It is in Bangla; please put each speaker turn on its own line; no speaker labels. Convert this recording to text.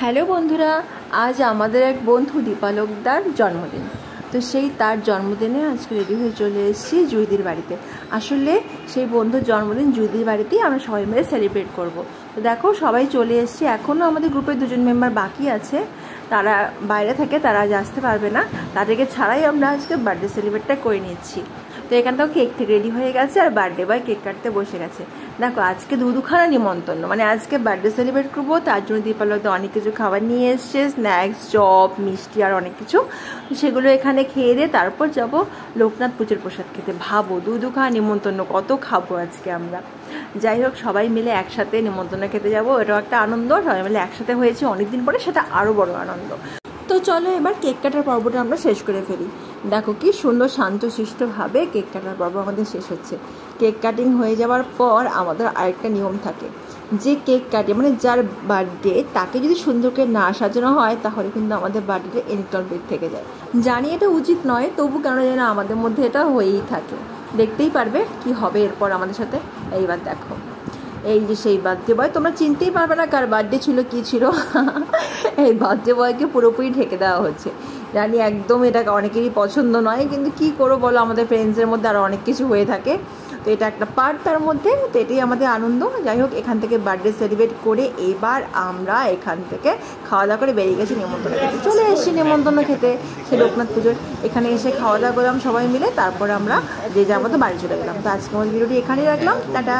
হ্যালো বন্ধুরা, আজ আমাদের এক বন্ধু দীপালোকদার জন্মদিন। তো সেই তার জন্মদিনে আজকে রেডি হয়ে চলে এসেছি জুইদির বাড়িতে। আসলে সেই বন্ধুর জন্মদিন জুইদির বাড়িতেই আমরা সবাই মিলে সেলিব্রেট করব। তো দেখো সবাই চলে এসেছি। এখনও আমাদের গ্রুপে দুজন মেম্বার বাকি আছে, তারা বাইরে থাকে, তারা আজ আসতে পারবে না। তাদেরকে ছাড়াই আমরা আজকে বার্থডে সেলিব্রেটটা করে নিচ্ছি। তো এখানটাও কেক রেডি হয়ে গেছে আর বার্থডে বয় কেক কাটতে বসে গেছে। দেখো আজকে দুখানা নিমন্ত্রণ, মানে আজকে বার্থডে সেলিব্রেট করবো, তার জন্য দীপালোকদা অনেক কিছু খাবার নিয়ে এসছে, স্ন্যাক্স, চপ, মিষ্টি আর অনেক কিছু। সেগুলো এখানে খেয়ে দিয়ে তারপর যাব লোকনাথ পুজোর প্রসাদ খেতে। ভাবো দুখানা নিমন্ত্রণ কত খাবো আজকে আমরা। যাই হোক, সবাই মিলে একসাথে নিমন্ত্রণ খেতে যাবো, এটাও একটা আনন্দ। সবাই মিলে একসাথে হয়েছে অনেকদিন পরে, সেটা আরও বড় আনন্দ। তো চলো এবার কেক কাটার পর্বটা আমরা শেষ করে ফেলি। দেখো কি সুন্দর শান্তশিষ্টভাবে কেক কাটার পর্ব আমাদের শেষ হচ্ছে। কেক কাটিং হয়ে যাওয়ার পর আমাদের আরেকটা নিয়ম থাকে, যে কেক কাটে মানে যার বার্থডে তাকে যদি সুন্দর করে না সাজানো হয় তাহলে কিন্তু আমাদের বার্থডে ইনকমপ্লিট থেকে যায়। জানি এটা উচিত নয়, তবু কেন জানি না আমাদের মধ্যে এটা হয়েই থাকে। দেখতেই পারবে কি হবে এরপর আমাদের সাথে। এইবার দেখো এই যে সেই বার্থডে বয়, তোমরা চিনতেই পারবে না কার বার্থডে ছিল কী ছিল। এই বার্থডে বয়কে পুরোপুরি ঢেকে দেওয়া হচ্ছে। জানি একদম এটা অনেকেরই পছন্দ নয়, কিন্তু কী করো বলো, আমাদের ফ্রেন্ডসের মধ্যে আরও অনেক কিছু হয়ে থাকে। তো এটা একটা পার্ট তার মধ্যে, তো এটাই আমাদের আনন্দ। যাই হোক, এখান থেকে বার্থডে সেলিব্রেট করে এবার আমরা এখান থেকে খাওয়া দাওয়া করে বেরিয়ে গেছি নিমন্ত্রণ খেতে। চলে এসেছি নিমন্ত্রণ খেতে, সে লোকনাথ পুজোর। এখানে এসে খাওয়া দাওয়া করলাম সবাই মিলে, তারপরে আমরা যে যার মতো বাড়ি চলে গেলাম। তো আজকে আমাদের ভিডিওটি এখানেই রাখলাম, টাটা।